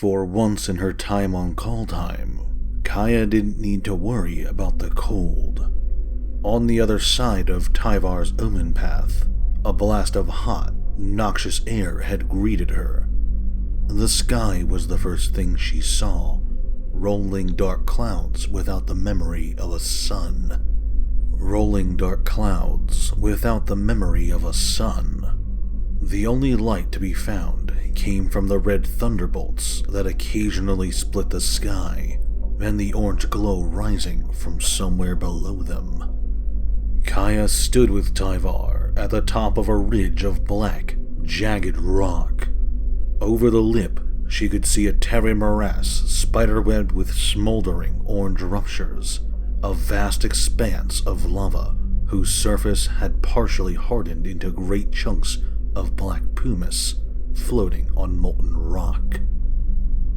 For once in her time on Kaldheim, Kaya didn't need to worry about the cold. On the other side of Tyvar's omen path, a blast of hot, noxious air had greeted her. The sky was the first thing she saw, rolling dark clouds without the memory of a sun. Rolling dark clouds without the memory of a sun. The only light to be found came from the red thunderbolts that occasionally split the sky, and the orange glow rising from somewhere below them. Kaya stood with Tyvar at the top of a ridge of black, jagged rock. Over the lip, she could see a terry morass spiderwebbed with smoldering orange ruptures, a vast expanse of lava whose surface had partially hardened into great chunks of black pumice floating on molten rock.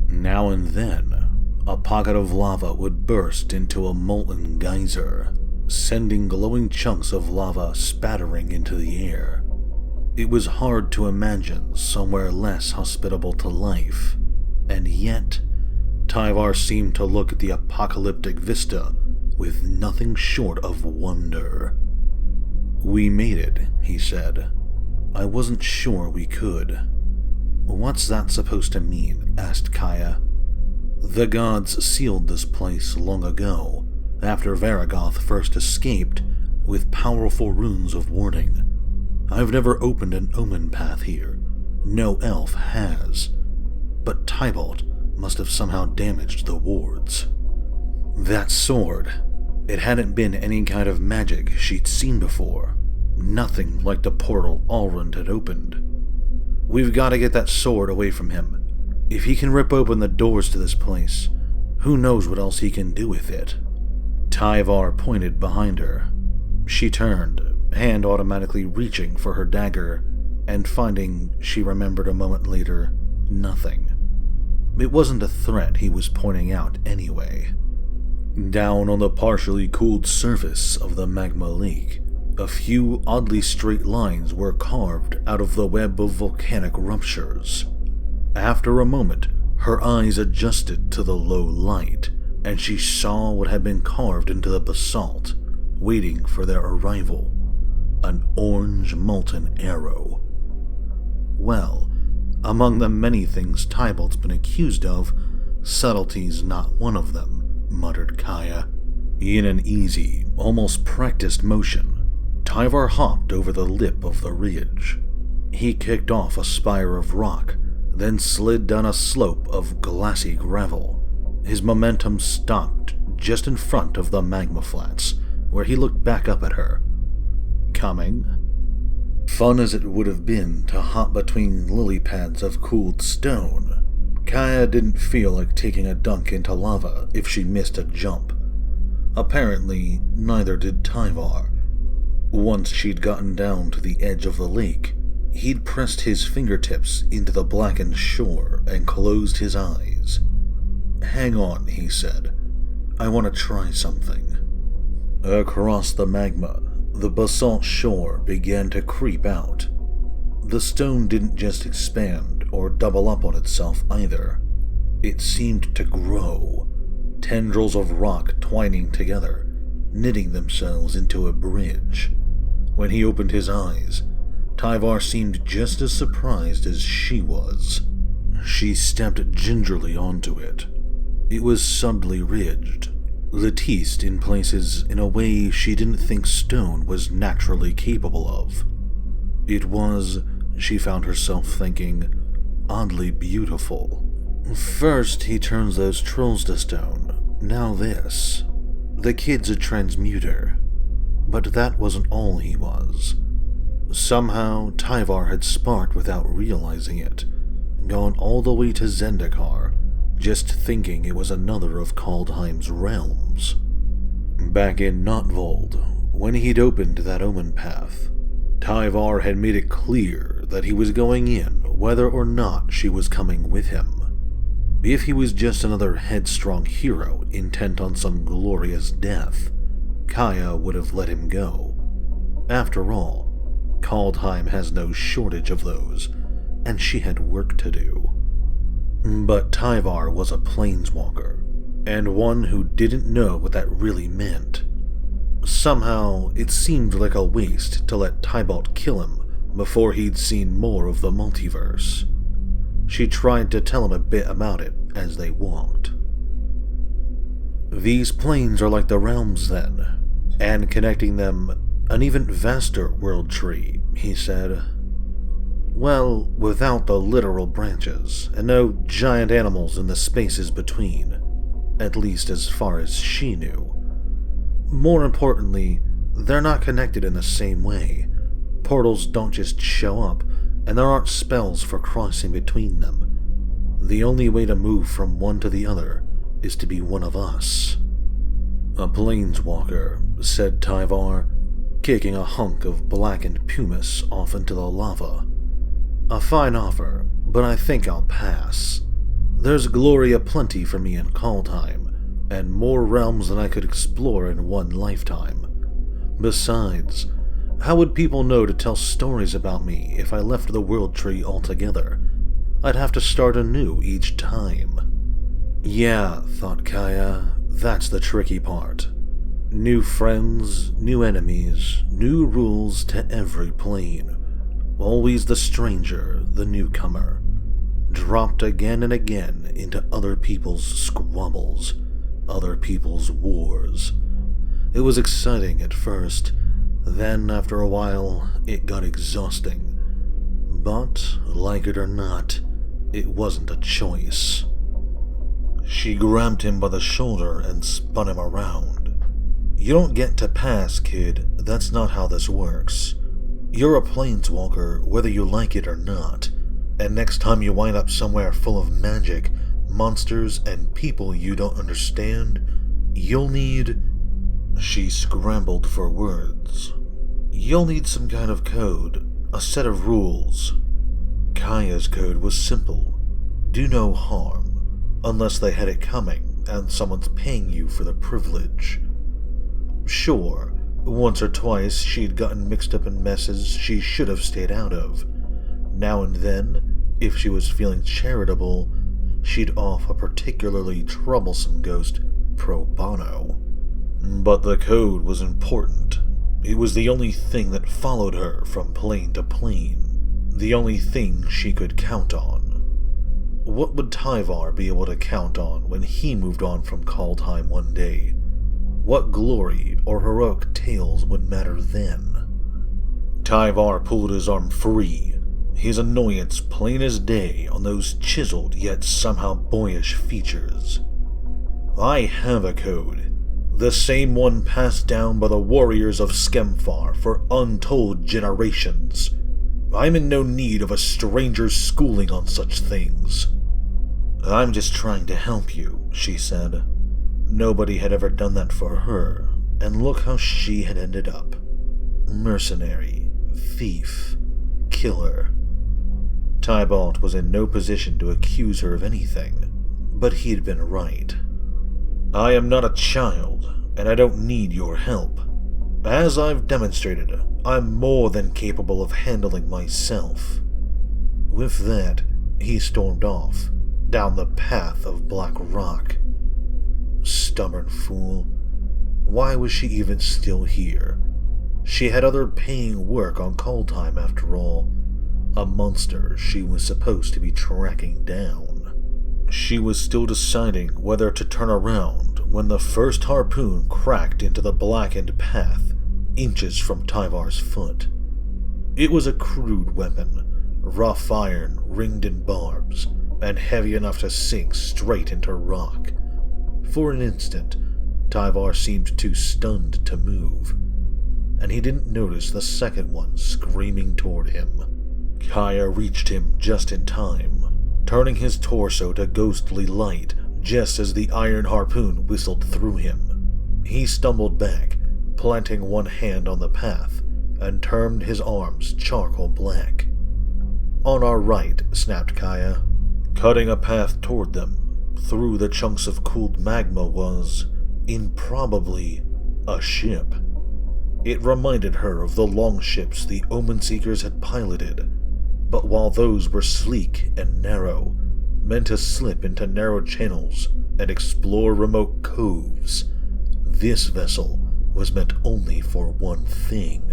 Now and then, a pocket of lava would burst into a molten geyser, sending glowing chunks of lava spattering into the air. It was hard to imagine somewhere less hospitable to life, and yet, Tyvar seemed to look at the apocalyptic vista with nothing short of wonder. "We made it," he said. "I wasn't sure we could." "What's that supposed to mean?" asked Kaya. "The gods sealed this place long ago, after Varagoth first escaped, with powerful runes of warding. I've never opened an omen path here. No elf has. But Tybalt must have somehow damaged the wards." That sword. It hadn't been any kind of magic she'd seen before. Nothing like the portal Alrund had opened. "We've got to get that sword away from him. If he can rip open the doors to this place, who knows what else he can do with it?" Tyvar pointed behind her. She turned, hand automatically reaching for her dagger, and finding, she remembered a moment later, nothing. It wasn't a threat he was pointing out anyway. Down on the partially cooled surface of the magma lake, a few oddly straight lines were carved out of the web of volcanic ruptures. After a moment, her eyes adjusted to the low light, and she saw what had been carved into the basalt, waiting for their arrival. An orange molten arrow. Well, among the many things Tybalt's been accused of, subtlety's not one of them, muttered Kaya. In an easy, almost practiced motion, Tyvar hopped over the lip of the ridge. He kicked off a spire of rock, then slid down a slope of glassy gravel. His momentum stopped just in front of the magma flats, where he looked back up at her. "Coming?" Fun as it would have been to hop between lily pads of cooled stone, Kaya didn't feel like taking a dunk into lava if she missed a jump. Apparently, neither did Tyvar. Once she'd gotten down to the edge of the lake, he'd pressed his fingertips into the blackened shore and closed his eyes. "Hang on," he said. "I want to try something." Across the magma, the basalt shore began to creep out. The stone didn't just expand or double up on itself either. It seemed to grow, tendrils of rock twining together, knitting themselves into a bridge. When he opened his eyes, Tyvar seemed just as surprised as she was. She stepped gingerly onto it. It was subtly ridged, latticed in places in a way she didn't think stone was naturally capable of. It was, she found herself thinking, oddly beautiful. First he turns those trolls to stone, now this. The kid's a transmuter. But that wasn't all he was. Somehow, Tyvar had sparked without realizing it, gone all the way to Zendikar, just thinking it was another of Kaldheim's realms. Back in Notvold, when he'd opened that omen path, Tyvar had made it clear that he was going in whether or not she was coming with him. If he was just another headstrong hero intent on some glorious death, Kaya would have let him go. After all, Kaldheim has no shortage of those, and she had work to do. But Tyvar was a planeswalker, and one who didn't know what that really meant. Somehow, it seemed like a waste to let Tybalt kill him before he'd seen more of the multiverse. She tried to tell him a bit about it as they walked. These planes are like the realms then, and connecting them an even vaster world tree, he said. Well, without the literal branches, and no giant animals in the spaces between, at least as far as she knew. More importantly, they're not connected in the same way. Portals don't just show up, and there aren't spells for crossing between them. The only way to move from one to the other is to be one of us. A planeswalker, said Tyvar, kicking a hunk of blackened pumice off into the lava. A fine offer, but I think I'll pass. There's glory aplenty for me in Kaldheim, and more realms than I could explore in one lifetime. Besides, how would people know to tell stories about me if I left the world tree altogether? I'd have to start anew each time. Yeah, thought Kaya, that's the tricky part. New friends, new enemies, new rules to every plane. Always the stranger, the newcomer. Dropped again and again into other people's squabbles, other people's wars. It was exciting at first, then after a while it got exhausting. But, like it or not, it wasn't a choice. She grabbed him by the shoulder and spun him around. You don't get to pass, kid. That's not how this works. You're a planeswalker whether you like it or not, and next time you wind up somewhere full of magic, monsters, and people you don't understand, you'll need... She scrambled for words. You'll need some kind of code, a set of rules. Kaya's code was simple. Do no harm, unless they had it coming and someone's paying you for the privilege. Sure, once or twice she'd gotten mixed up in messes she should have stayed out of. Now and then, if she was feeling charitable, she'd off a particularly troublesome ghost pro bono. But the code was important. It was the only thing that followed her from plane to plane, the only thing she could count on. What would Tyvar be able to count on when he moved on from Kaldheim one day? What glory or heroic tales would matter then? Tyvar pulled his arm free, his annoyance plain as day on those chiseled yet somehow boyish features. I have a code, the same one passed down by the warriors of Skemfar for untold generations. I'm in no need of a stranger's schooling on such things. I'm just trying to help you, she said. Nobody had ever done that for her, and look how she had ended up. Mercenary, thief, killer. Tybalt was in no position to accuse her of anything, but he'd been right. I am not a child, and I don't need your help. As I've demonstrated, I'm more than capable of handling myself. With that, he stormed off, down the path of black rock. Stubborn fool. Why was she even still here? She had other paying work on Kaldheim after all. A monster she was supposed to be tracking down. She was still deciding whether to turn around when the first harpoon cracked into the blackened path, inches from Tyvar's foot. It was a crude weapon, rough iron ringed in barbs, and heavy enough to sink straight into rock. For an instant, Tyvar seemed too stunned to move, and he didn't notice the second one screaming toward him. Kaya reached him just in time, turning his torso to ghostly light just as the iron harpoon whistled through him. He stumbled back, planting one hand on the path, and turned his arms charcoal black. On our right, snapped Kaya. Cutting a path toward them, through the chunks of cooled magma was, improbably, a ship. It reminded her of the longships the Omen Seekers had piloted, but while those were sleek and narrow, meant to slip into narrow channels and explore remote coves. This vessel was meant only for one thing.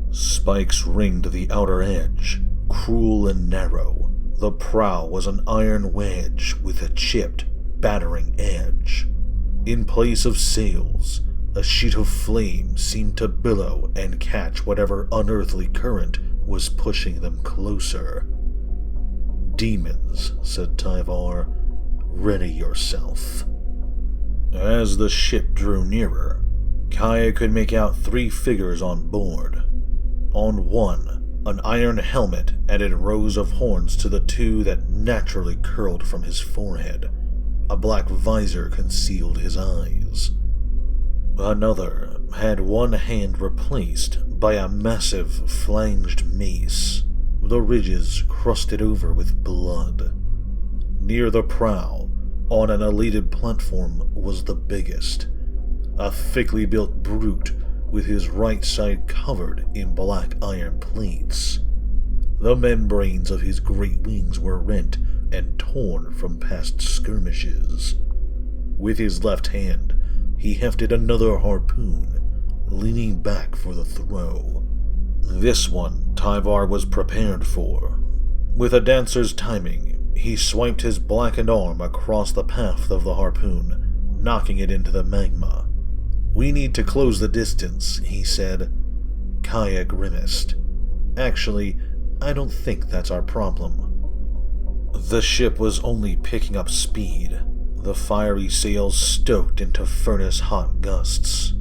Spikes ringed the outer edge, cruel and narrow. The prow was an iron wedge with a chipped, battering edge. In place of sails, a sheet of flame seemed to billow and catch whatever unearthly current was pushing them closer. "Demons," said Tyvar. "Ready yourself." As the ship drew nearer, Kaya could make out 3 figures on board. On one, an iron helmet added rows of horns to the 2 that naturally curled from his forehead. A black visor concealed his eyes. Another had one hand replaced by a massive flanged mace, the ridges crusted over with blood. Near the prow, on an elated platform, was the biggest, a thickly built brute with his right side covered in black iron plates. The membranes of his great wings were rent and torn from past skirmishes. With his left hand, he hefted another harpoon, leaning back for the throw. This one Tyvar was prepared for. With a dancer's timing, he swiped his blackened arm across the path of the harpoon, knocking it into the magma. "We need to close the distance," he said. Kaya grimaced. "Actually, I don't think that's our problem." The ship was only picking up speed, the fiery sails stoked into furnace-hot gusts.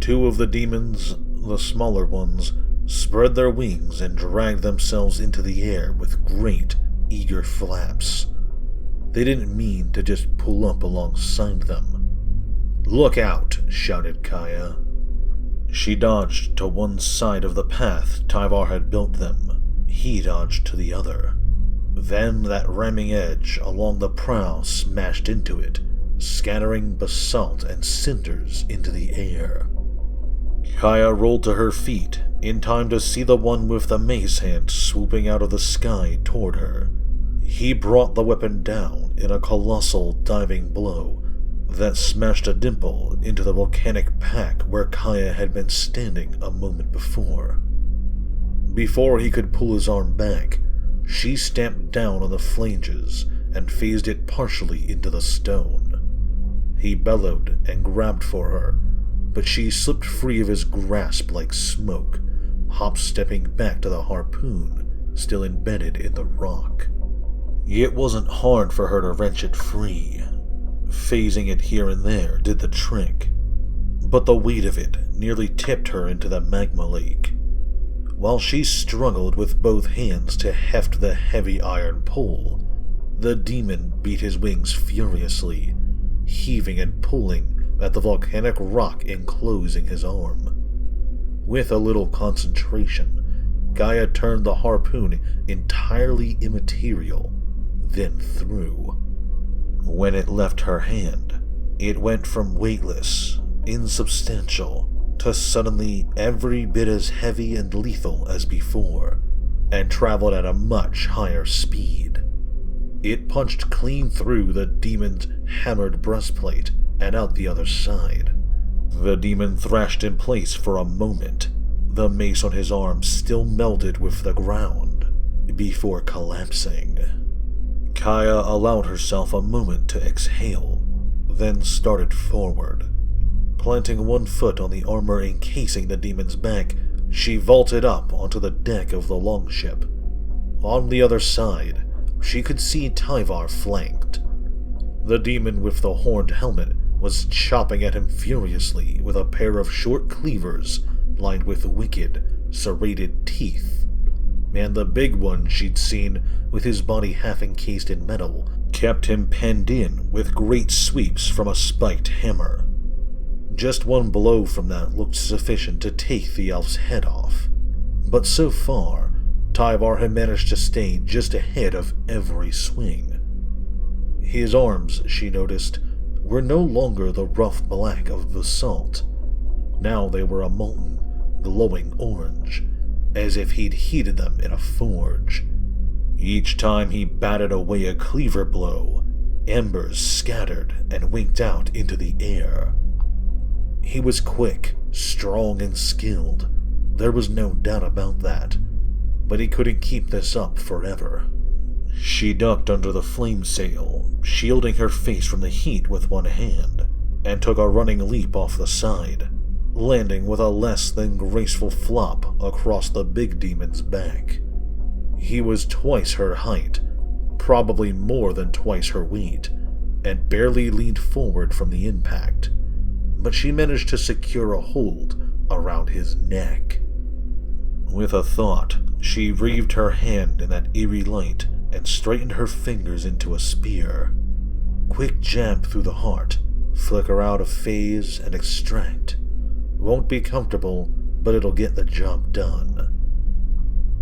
2 of the demons, the smaller ones, spread their wings and dragged themselves into the air with great, eager flaps. They didn't mean to just pull up alongside them. "Look out!" shouted Kaya. She dodged to one side of the path Tyvar had built them. He dodged to the other. Then that ramming edge along the prow smashed into it, scattering basalt and cinders into the air. Kaya rolled to her feet, in time to see the one with the mace hand swooping out of the sky toward her. He brought the weapon down in a colossal diving blow that smashed a dimple into the volcanic pack where Kaya had been standing a moment before. Before he could pull his arm back, she stamped down on the flanges and phased it partially into the stone. He bellowed and grabbed for her, but she slipped free of his grasp like smoke, hop-stepping back to the harpoon, still embedded in the rock. It wasn't hard for her to wrench it free. Phasing it here and there did the trick, but the weight of it nearly tipped her into the magma lake. While she struggled with both hands to heft the heavy iron pole, the demon beat his wings furiously, heaving and pulling at the volcanic rock enclosing his arm. With a little concentration, Gaia turned the harpoon entirely immaterial, then threw. When it left her hand, it went from weightless, insubstantial, to suddenly every bit as heavy and lethal as before, and traveled at a much higher speed. It punched clean through the demon's hammered breastplate and out the other side. The demon thrashed in place for a moment, the mace on his arm still melted with the ground, before collapsing. Kaya allowed herself a moment to exhale, then started forward. Planting one foot on the armor encasing the demon's back, she vaulted up onto the deck of the longship. On the other side, she could see Tyvar flanked. The demon with the horned helmet was chopping at him furiously with a pair of short cleavers lined with wicked, serrated teeth. And the big one she'd seen, with his body half encased in metal, kept him penned in with great sweeps from a spiked hammer. Just one blow from that looked sufficient to take the elf's head off. But so far, Tyvar had managed to stay just ahead of every swing. His arms, she noticed, were no longer the rough black of basalt. Now they were a molten, glowing orange, as if he'd heated them in a forge. Each time he batted away a cleaver blow, embers scattered and winked out into the air. He was quick, strong, and skilled. There was no doubt about that. But he couldn't keep this up forever. She ducked under the flame sail, shielding her face from the heat with one hand, and took a running leap off the side, landing with a less than graceful flop across the big demon's back. He was twice her height, probably more than twice her weight, and barely leaned forward from the impact, but she managed to secure a hold around his neck. With a thought, she reeved her hand in that eerie light and straightened her fingers into a spear. Quick jab through the heart, flicker out of phase, and extract. Won't be comfortable, but it'll get the job done.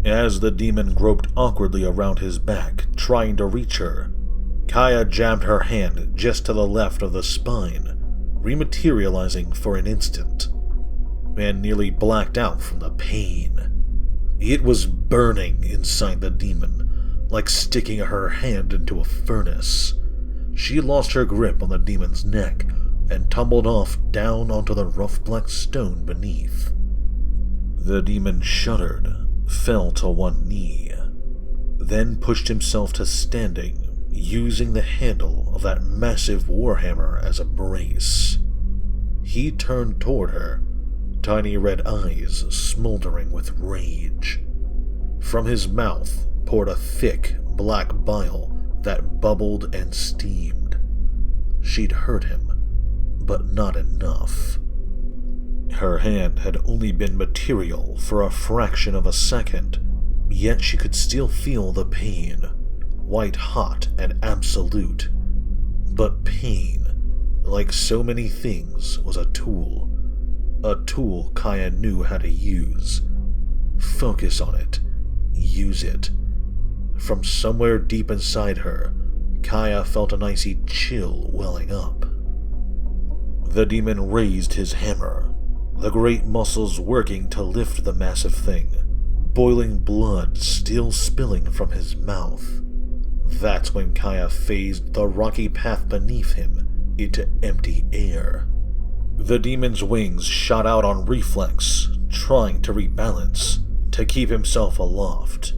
As the demon groped awkwardly around his back, trying to reach her, Kaya jabbed her hand just to the left of the spine, rematerializing for an instant, and nearly blacked out from the pain. It was burning inside the demon, like sticking her hand into a furnace. She lost her grip on the demon's neck and tumbled off down onto the rough black stone beneath. The demon shuddered, fell to one knee, then pushed himself to standing, using the handle of that massive warhammer as a brace. He turned toward her, tiny red eyes smoldering with rage. From his mouth poured a thick, black bile that bubbled and steamed. She'd hurt him, but not enough. Her hand had only been material for a fraction of a second, yet she could still feel the pain, white-hot and absolute. But pain, like so many things, was a tool Kaya knew how to use. Focus on it. Use it. From somewhere deep inside her, Kaya felt an icy chill welling up. The demon raised his hammer, the great muscles working to lift the massive thing, boiling blood still spilling from his mouth. That's when Kaya phased the rocky path beneath him into empty air. The demon's wings shot out on reflex, trying to rebalance, to keep himself aloft.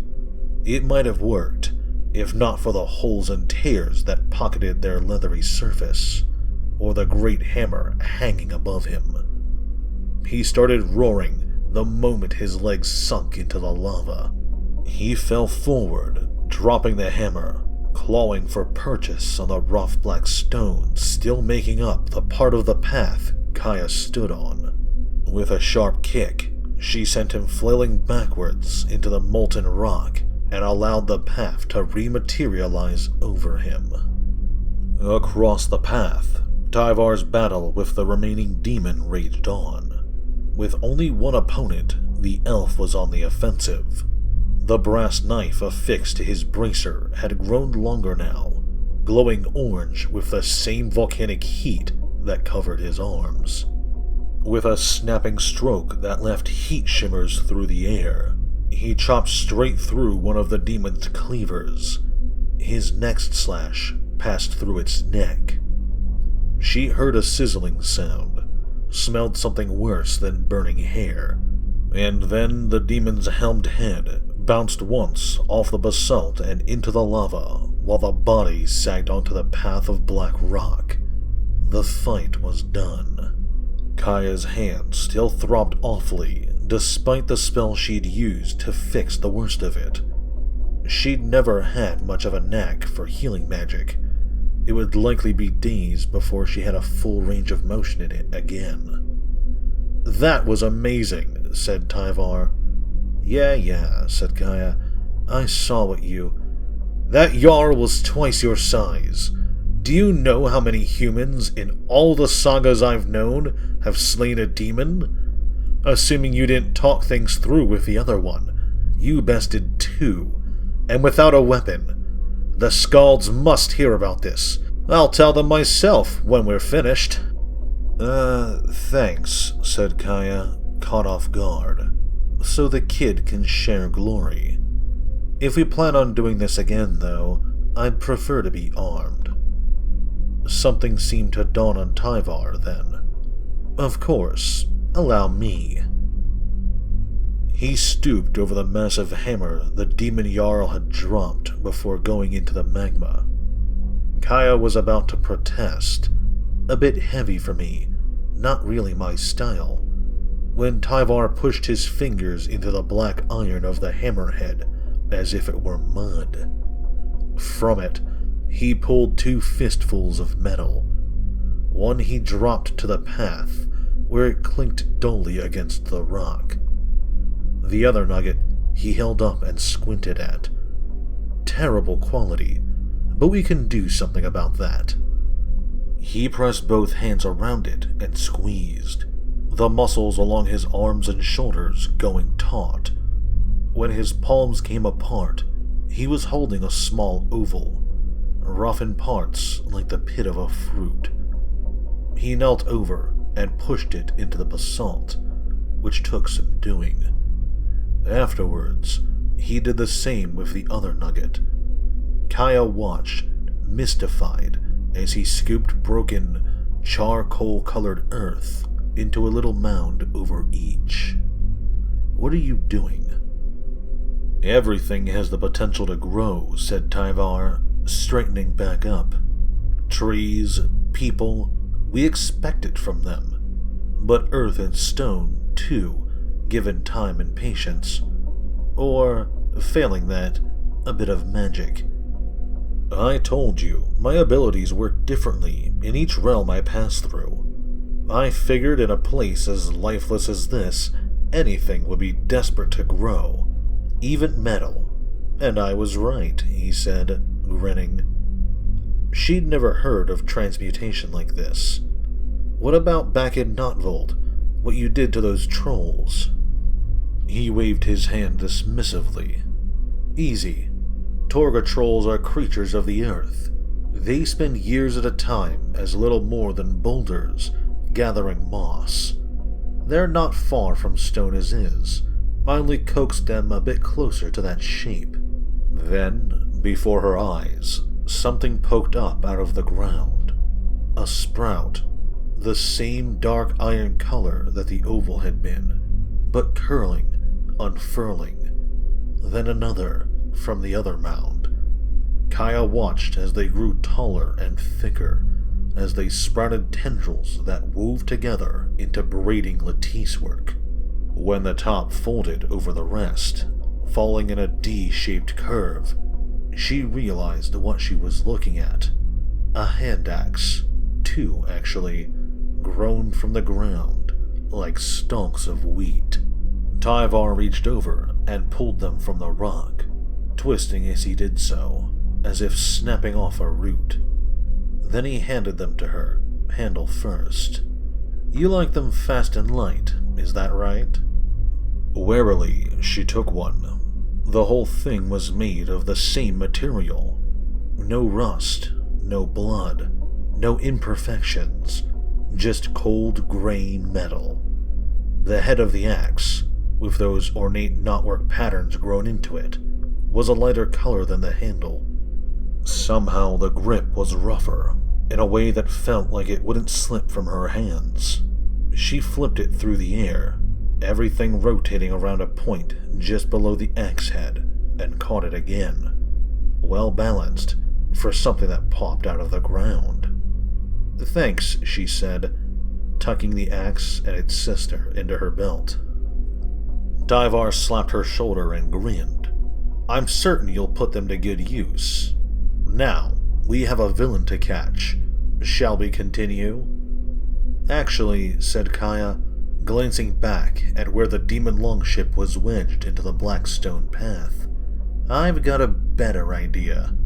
It might have worked, if not for the holes and tears that pocketed their leathery surface, or the great hammer hanging above him. He started roaring the moment his legs sunk into the lava. He fell forward, dropping the hammer, clawing for purchase on the rough black stone still making up the part of the path Kaya stood on. With a sharp kick, she sent him flailing backwards into the molten rock and allowed the path to rematerialize over him. Across the path, Tyvar's battle with the remaining demon raged on. With only one opponent, the elf was on the offensive. The brass knife affixed to his bracer had grown longer now, glowing orange with the same volcanic heat that covered his arms. With a snapping stroke that left heat shimmers through the air, he chopped straight through one of the demon's cleavers. His next slash passed through its neck. She heard a sizzling sound, smelled something worse than burning hair, and then the demon's helmed head bounced once off the basalt and into the lava, while the body sagged onto the path of black rock. The fight was done. Kaya's hand still throbbed awfully, despite the spell she'd used to fix the worst of it. She'd never had much of a knack for healing magic. It would likely be days before she had a full range of motion in it again. "That was amazing," said Tyvar. Yeah, said Kaya. "I saw what you... That Jarl was twice your size. Do you know how many humans in all the sagas I've known have slain a demon? Assuming you didn't talk things through with the other one, you bested 2, and without a weapon. The Skalds must hear about this. I'll tell them myself when we're finished." Thanks, said Kaya, caught off guard. So the kid can share glory. If we plan on doing this again, though, I'd prefer to be armed. Something seemed to dawn on Tyvar then. Of course, allow me. He stooped over the massive hammer the demon Jarl had dropped before going into the magma. Kaya was about to protest. A bit heavy for me, not really my style, when Tyvar pushed his fingers into the black iron of the hammerhead as if it were mud. From it, he pulled 2 fistfuls of metal. One he dropped to the path, where it clinked dully against the rock. The other nugget he held up and squinted at. Terrible quality, but we can do something about that. He pressed both hands around it and squeezed, the muscles along his arms and shoulders going taut. When his palms came apart, he was holding a small oval, rough in parts like the pit of a fruit. He knelt over and pushed it into the basalt, which took some doing. Afterwards, he did the same with the other nugget. Kaya watched, mystified, as he scooped broken, charcoal-colored earth into a little mound over each. What are you doing? Everything has the potential to grow, said Tyvar, straightening back up. Trees, people, we expect it from them. But earth and stone, too, given time and patience. Or, failing that, a bit of magic. I told you, my abilities work differently in each realm I pass through. I figured in a place as lifeless as this, anything would be desperate to grow, even metal. And I was right, he said, grinning. She'd never heard of transmutation like this. What about back in Notvold, what you did to those trolls? He waved his hand dismissively. Easy. Torga trolls are creatures of the earth. They spend years at a time as little more than boulders, gathering moss. They're not far from stone as is. I only coaxed them a bit closer to that shape. Then, before her eyes, something poked up out of the ground. A sprout, the same dark iron color that the oval had been, but curling, unfurling. Then another, from the other mound. Kaya watched as they grew taller and thicker, as they sprouted tendrils that wove together into braiding lattice work. When the top folded over the rest, falling in a D-shaped curve, she realized what she was looking at. A hand axe, 2 actually, grown from the ground, like stalks of wheat. Tyvar reached over and pulled them from the rock, twisting as he did so, as if snapping off a root. Then he handed them to her, handle first. You like them fast and light, is that right? Warily, she took one. The whole thing was made of the same material. No rust, no blood, no imperfections, just cold gray metal. The head of the axe, with those ornate knotwork patterns grown into it, was a lighter color than the handle. Somehow the grip was rougher, in a way that felt like it wouldn't slip from her hands. She flipped it through the air, everything rotating around a point just below the axe head, and caught it again. Well balanced, for something that popped out of the ground. Thanks, she said, tucking the axe and its sister into her belt. Tyvar slapped her shoulder and grinned. I'm certain you'll put them to good use. Now, we have a villain to catch. Shall we continue? Actually, said Kaya, glancing back at where the demon longship was wedged into the black stone path. I've got a better idea.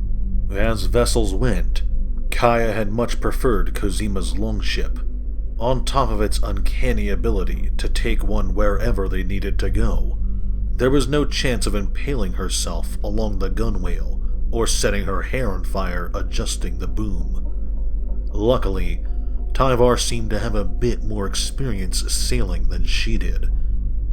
As vessels went, Kaya had much preferred Kozima's longship, on top of its uncanny ability to take one wherever they needed to go. There was no chance of impaling herself along the gunwale or setting her hair on fire adjusting the boom. Luckily, Tyvar seemed to have a bit more experience sailing than she did,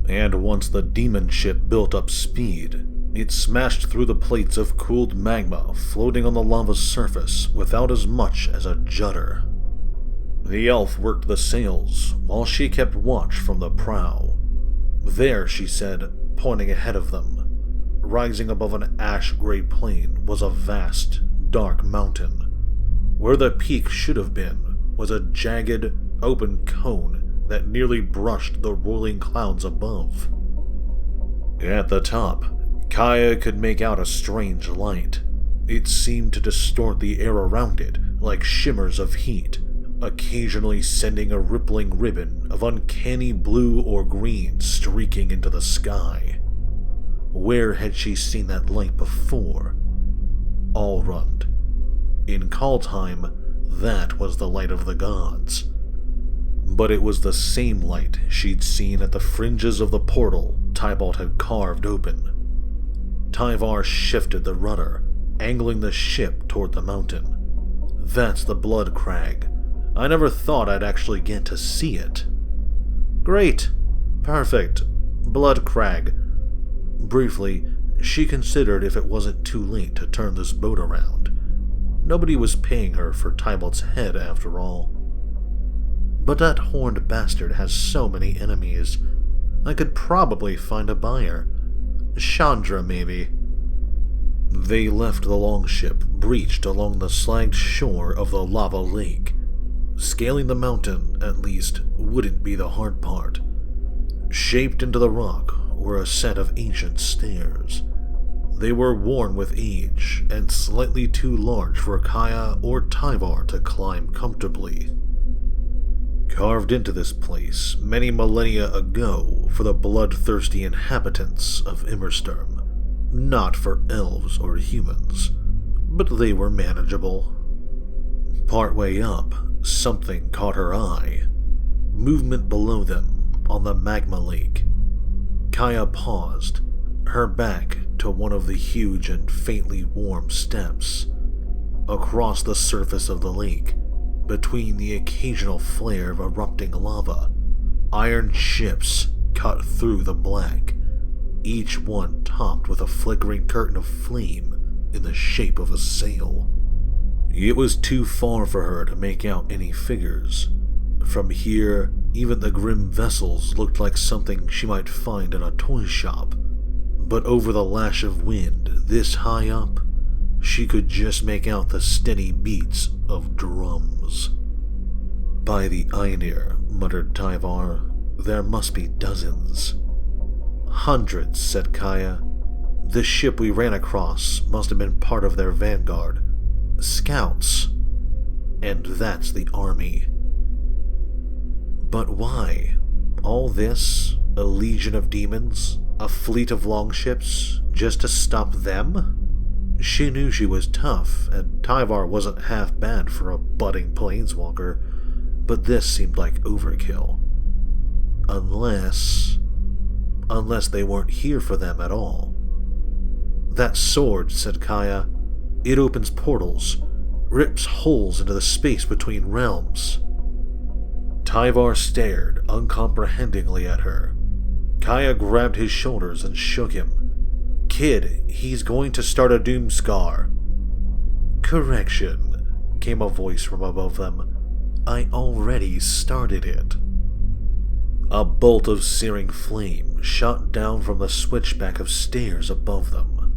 and once the demon ship built up speed, It smashed through the plates of cooled magma floating on the lava's surface without as much as a judder. The elf worked the sails while she kept watch from the prow. There, she said, pointing ahead of them, rising above an ash-gray plain, was a vast, dark mountain. Where the peak should have been was a jagged, open cone that nearly brushed the rolling clouds above. At the top, Kaya could make out a strange light. It seemed to distort the air around it like shimmers of heat, occasionally sending a rippling ribbon of uncanny blue or green streaking into the sky. Where had she seen that light before? Allrund. In Kaldheim, that was the light of the gods. But it was the same light she'd seen at the fringes of the portal Tybalt had carved open. Tyvar shifted the rudder, angling the ship toward the mountain. That's the blood crag. I never thought I'd actually get to see it. Great. Perfect. Blood crag. Briefly, she considered if it wasn't too late to turn this boat around. Nobody was paying her for Tybalt's head, after all. But that horned bastard has so many enemies. I could probably find a buyer. Chandra, maybe. They left the longship breached along the slagged shore of the lava lake. Scaling the mountain, at least, wouldn't be the hard part. Shaped into the rock were a set of ancient stairs. They were worn with age and slightly too large for Kaya or Tyvar to climb comfortably. Carved into this place many millennia ago for the bloodthirsty inhabitants of Immersturm, not for elves or humans, but they were manageable. Partway up, something caught her eye. Movement below them on the magma lake. Kaya paused, her back to one of the huge and faintly warm steps. Across the surface of the lake, between the occasional flare of erupting lava, iron ships cut through the black, each one topped with a flickering curtain of flame in the shape of a sail. It was too far for her to make out any figures. From here, even the grim vessels looked like something she might find in a toy shop. But over the lash of wind, this high up, she could just make out the steady beats of drums. By the Einir, muttered Tyvar, there must be dozens. Hundreds, said Kaya. The ship we ran across must have been part of their vanguard. Scouts. And that's the army. But why? All this? A legion of demons? A fleet of longships? Just to stop them? She knew she was tough, and Tyvar wasn't half bad for a budding planeswalker, but this seemed like overkill. Unless they weren't here for them at all. That sword, said Kaya. It opens portals, rips holes into the space between realms. Tyvar stared uncomprehendingly at her. Kaya grabbed his shoulders and shook him. Kid, he's going to start a doomscar. Correction, came a voice from above them. I already started it. A bolt of searing flame shot down from the switchback of stairs above them.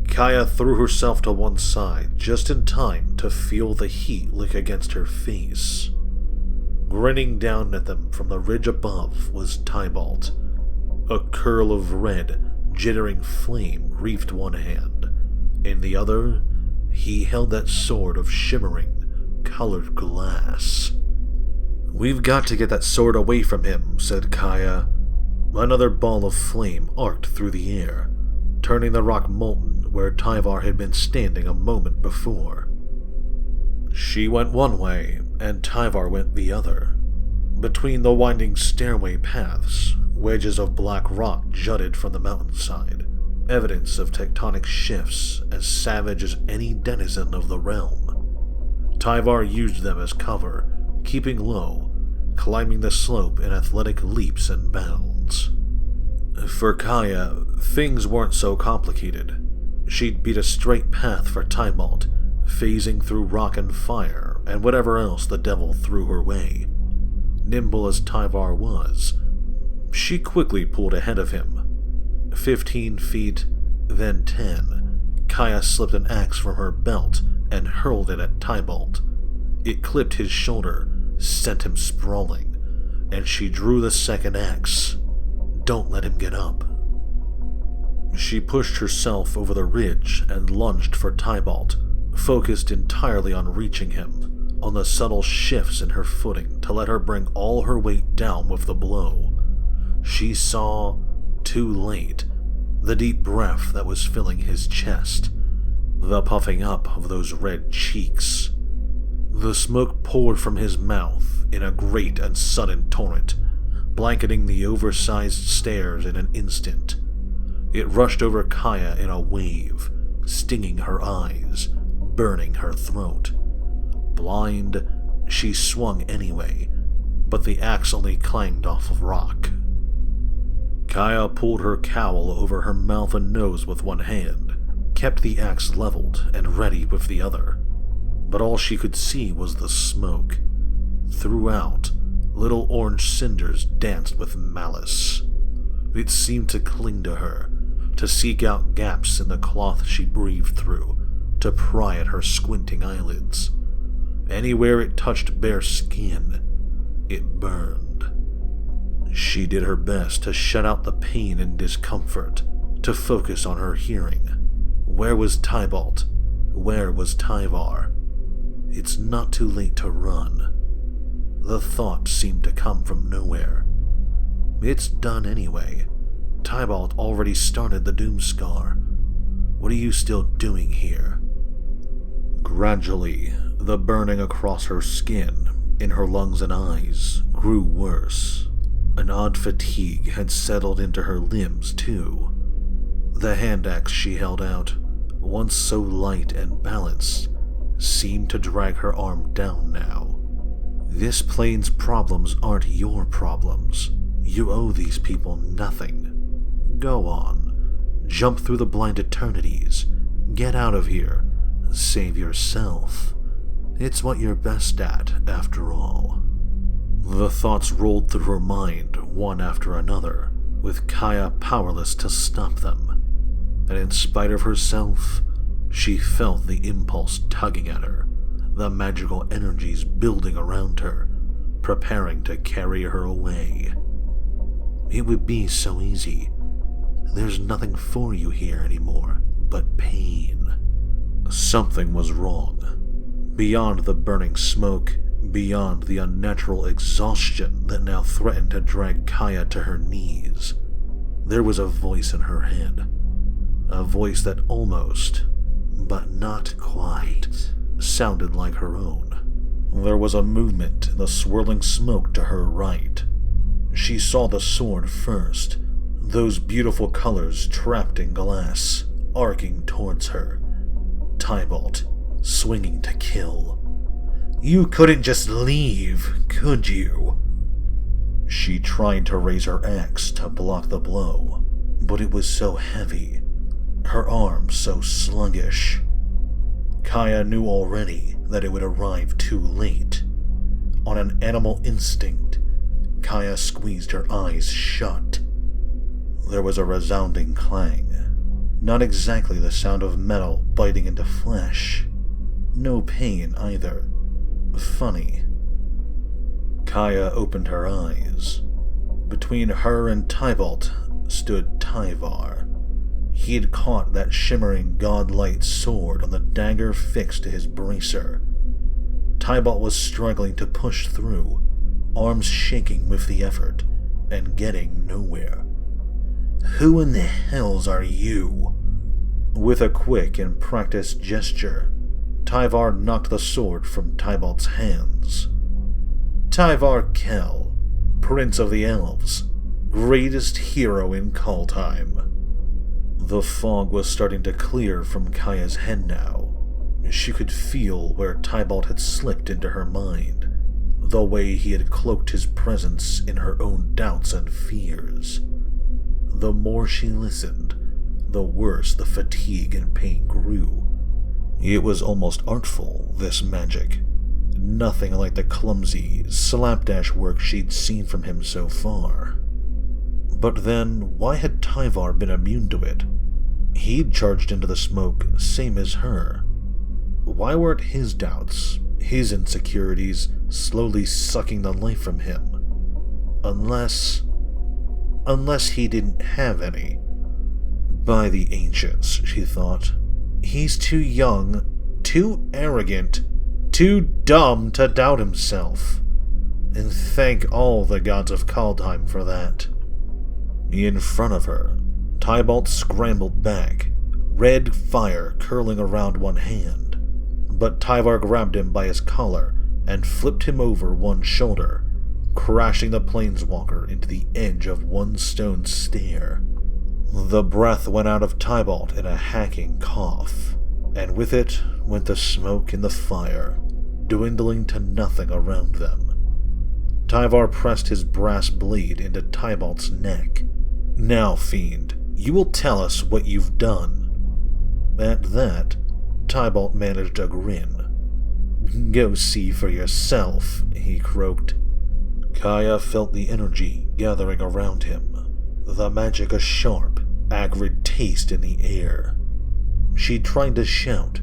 Kaya threw herself to one side just in time to feel the heat lick against her face. Grinning down at them from the ridge above was Tybalt. A curl of red, jittering flame reefed one hand. In the other, he held that sword of shimmering, colored glass. We've got to get that sword away from him, said Kaya. Another ball of flame arced through the air, turning the rock molten where Tyvar had been standing a moment before. She went one way, and Tyvar went the other. Between the winding stairway paths, wedges of black rock jutted from the mountainside, evidence of tectonic shifts as savage as any denizen of the realm. Tyvar used them as cover, keeping low, climbing the slope in athletic leaps and bounds. For Kaya, Things weren't so complicated. She'd beat a straight path for Tybalt, phasing through rock and fire and whatever else the devil threw her way. Nimble as Tyvar was, she quickly pulled ahead of him. 15 feet, then 10. Kaya slipped an axe from her belt and hurled it at Tybalt. It clipped his shoulder, sent him sprawling, and she drew the second axe. Don't let him get up. She pushed herself over the ridge and lunged for Tybalt, focused entirely on reaching him, on the subtle shifts in her footing to let her bring all her weight down with the blow. She saw, too late, the deep breath that was filling his chest, the puffing up of those red cheeks. The smoke poured from his mouth in a great and sudden torrent, blanketing the oversized stairs in an instant. It rushed over Kaya in a wave, stinging her eyes, burning her throat. Blind, she swung anyway, but the axe only clanged off of rock. Kaya pulled her cowl over her mouth and nose with one hand, kept the axe leveled and ready with the other, but all she could see was the smoke. Throughout, little orange cinders danced with malice. It seemed to cling to her, to seek out gaps in the cloth she breathed through, to pry at her squinting eyelids. Anywhere it touched bare skin, it burned. She did her best to shut out the pain and discomfort, to focus on her hearing. Where was Tybalt? Where was Tyvar? It's not too late to run. The thought seemed to come from nowhere. It's done anyway. Tybalt already started the Doomscar. What are you still doing here? Gradually, the burning across her skin, in her lungs and eyes, grew worse. An odd fatigue had settled into her limbs, too. The hand axe she held out, once so light and balanced, seemed to drag her arm down now. This plane's problems aren't your problems. You owe these people nothing. Go on. Jump through the blind eternities. Get out of here. Save yourself. It's what you're best at, after all. The thoughts rolled through her mind, one after another, with Kaya powerless to stop them. And in spite of herself, she felt the impulse tugging at her, the magical energies building around her, preparing to carry her away. It would be so easy. There's nothing for you here anymore but pain. Something was wrong. Beyond the burning smoke, beyond the unnatural exhaustion that now threatened to drag Kaya to her knees, there was a voice in her head. A voice that almost, but not quite, sounded like her own. There was a movement in the swirling smoke to her right. She saw the sword first, those beautiful colors trapped in glass, arcing towards her. Tybalt, swinging to kill. You couldn't just leave, could you? She tried to raise her axe to block the blow, but it was so heavy, her arm so sluggish. Kaya knew already that it would arrive too late. On an animal instinct, Kaya squeezed her eyes shut. There was a resounding clang. Not exactly the sound of metal biting into flesh. No pain either. Funny. Kaya opened her eyes. Between her and Tybalt stood Tyvar. He had caught that shimmering godlight sword on the dagger fixed to his bracer. Tybalt was struggling to push through, arms shaking with the effort, and getting nowhere. Who in the hells are you? With a quick and practiced gesture, Tyvar knocked the sword from Tybalt's hands. Tyvar Kell, Prince of the Elves, greatest hero in Kaldheim. The fog was starting to clear from Kaya's head now. She could feel where Tybalt had slipped into her mind, the way he had cloaked his presence in her own doubts and fears. The more she listened, the worse the fatigue and pain grew. It was almost artful, this magic. Nothing like the clumsy, slapdash work she'd seen from him so far. But then, why had Tyvar been immune to it? He'd charged into the smoke, same as her. Why weren't his doubts, his insecurities, slowly sucking the life from him? Unless he didn't have any. By the ancients, she thought. He's too young, too arrogant, too dumb to doubt himself. And thank all the gods of Kaldheim for that. In front of her, Tybalt scrambled back, red fire curling around one hand. But Tyvar grabbed him by his collar and flipped him over one shoulder, crashing the planeswalker into the edge of one stone stair. The breath went out of Tybalt in a hacking cough, and with it went the smoke and the fire, dwindling to nothing around them. Tyvar pressed his brass blade into Tybalt's neck. Now, fiend, you will tell us what you've done. At that, Tybalt managed a grin. Go see for yourself, he croaked. Kaya felt the energy gathering around him, the magic a sharp, acrid taste in the air. She tried to shout,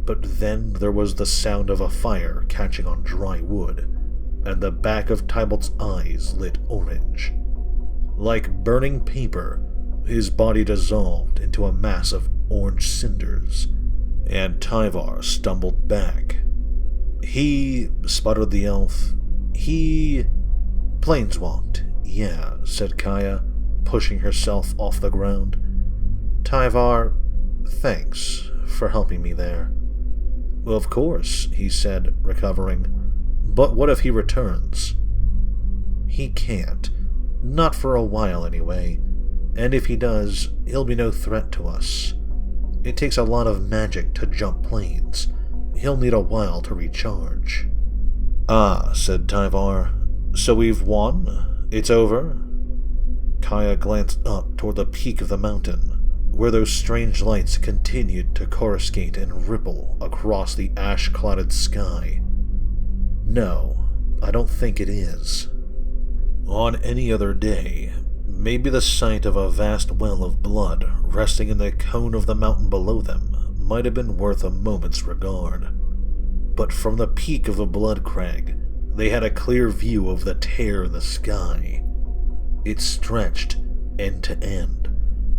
but then there was the sound of a fire catching on dry wood, and the back of Tybalt's eyes lit orange. Like burning paper, his body dissolved into a mass of orange cinders, and Tyvar stumbled back. He, sputtered the elf, he planeswalked, yeah, said Kaya, pushing herself off the ground. Tyvar, thanks for helping me there. Of course, he said, recovering. But what if he returns? He can't. Not for a while, anyway. And if he does, he'll be no threat to us. It takes a lot of magic to jump planes. He'll need a while to recharge. Ah, said Tyvar. So we've won? It's over? Kaya glanced up toward the peak of the mountain, where those strange lights continued to coruscate and ripple across the ash-clouded sky. No, I don't think it is. On any other day, maybe the sight of a vast well of blood resting in the cone of the mountain below them might have been worth a moment's regard. But from the peak of the blood crag, they had a clear view of the tear in the sky. It stretched end to end,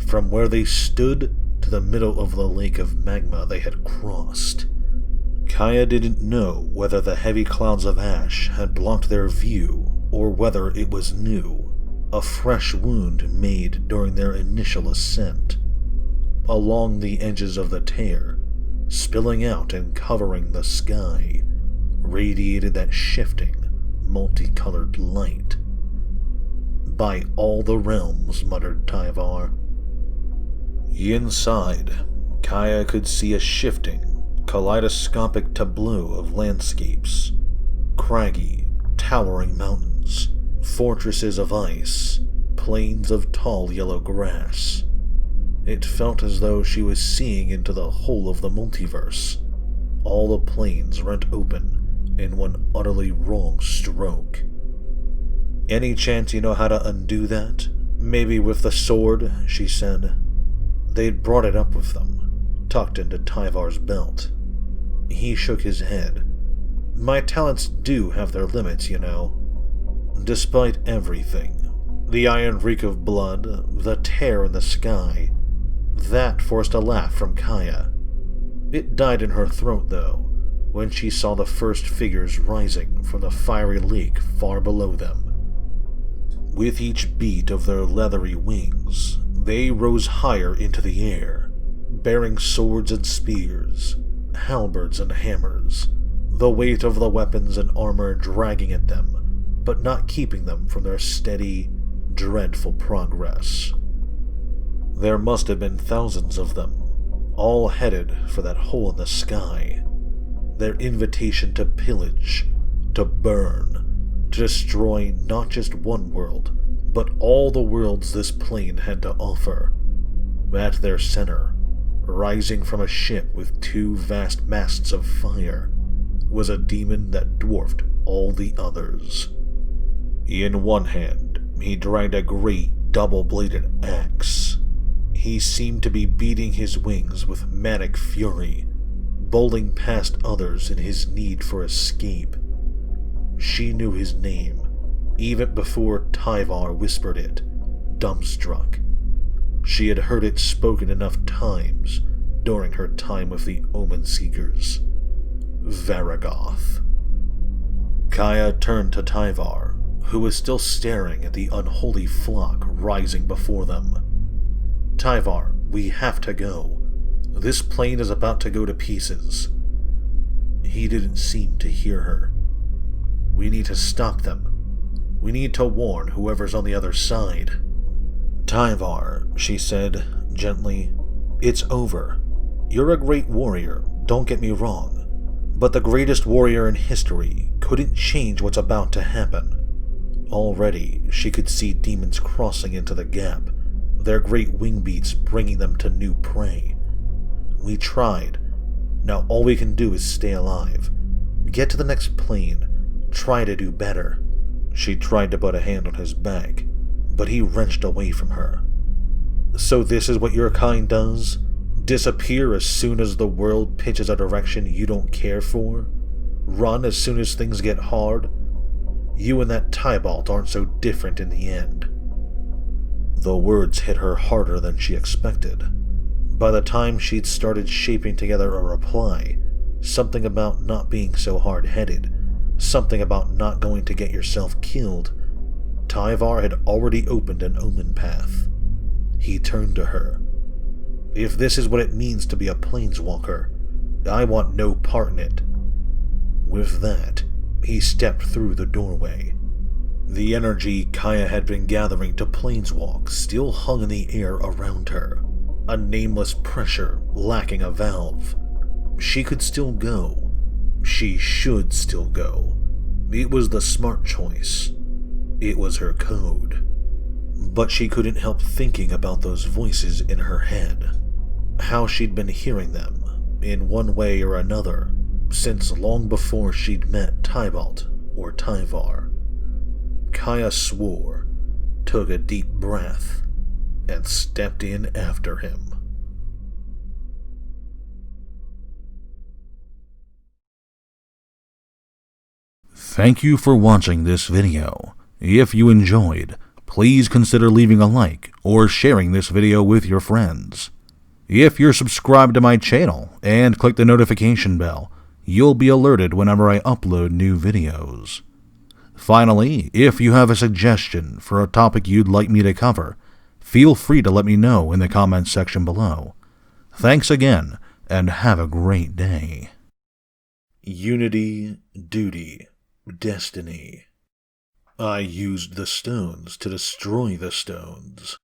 from where they stood to the middle of the lake of magma they had crossed. Kaya didn't know whether the heavy clouds of ash had blocked their view or whether it was new, a fresh wound made during their initial ascent. Along the edges of the tear, spilling out and covering the sky, radiated that shifting, multicolored light. By all the realms, muttered Tyvar. Inside, Kaya could see a shifting, kaleidoscopic tableau of landscapes. Craggy, towering mountains, fortresses of ice, plains of tall yellow grass. It felt as though she was seeing into the whole of the multiverse, all the plains rent open in one utterly wrong stroke. Any chance you know how to undo that? Maybe with the sword, she said. They'd brought it up with them, tucked into Tyvar's belt. He shook his head. My talents do have their limits, you know. Despite everything, the iron reek of blood, the tear in the sky, that forced a laugh from Kaya. It died in her throat, though, when she saw the first figures rising from the fiery lake far below them. With each beat of their leathery wings, they rose higher into the air, bearing swords and spears, halberds and hammers, the weight of the weapons and armor dragging at them, but not keeping them from their steady, dreadful progress. There must have been thousands of them, all headed for that hole in the sky, their invitation to pillage, to burn, to destroy not just one world, but all the worlds this plane had to offer. At their center, rising from a ship with two vast masts of fire, was a demon that dwarfed all the others. In one hand, he dragged a great double-bladed axe. He seemed to be beating his wings with manic fury, bowling past others in his need for escape. She knew his name, even before Tyvar whispered it, dumbstruck. She had heard it spoken enough times during her time with the Omen Seekers. Varagoth. Kaya turned to Tyvar, who was still staring at the unholy flock rising before them. Tyvar, we have to go. This plane is about to go to pieces. He didn't seem to hear her. We need to stop them. We need to warn whoever's on the other side. Tyvar, she said, gently, it's over. You're a great warrior, don't get me wrong. But the greatest warrior in history couldn't change what's about to happen. Already, she could see demons crossing into the gap, their great wing beats bringing them to new prey. We tried. Now all we can do is stay alive. Get to the next plane. Try to do better. She tried to put a hand on his back, but he wrenched away from her. So this is what your kind does? Disappear as soon as the world pitches a direction you don't care for? Run as soon as things get hard? You and that Tybalt aren't so different in the end. The words hit her harder than she expected. By the time she'd started shaping together a reply, something about not being so hard-headed, something about not going to get yourself killed, Tyvar had already opened an omen path. He turned to her. If this is what it means to be a planeswalker, I want no part in it. With that, he stepped through the doorway. The energy Kaya had been gathering to planeswalk still hung in the air around her, a nameless pressure lacking a valve. She could still go. She should still go. It was the smart choice. It was her code. But she couldn't help thinking about those voices in her head. How she'd been hearing them, in one way or another, since long before she'd met Tybalt or Tyvar. Kaya swore, took a deep breath, and stepped in after him. Thank you for watching this video. If you enjoyed, please consider leaving a like or sharing this video with your friends. If you're subscribed to my channel and click the notification bell, you'll be alerted whenever I upload new videos. Finally, if you have a suggestion for a topic you'd like me to cover, feel free to let me know in the comments section below. Thanks again, and have a great day. Unity, duty, destiny. I used the stones to destroy the stones.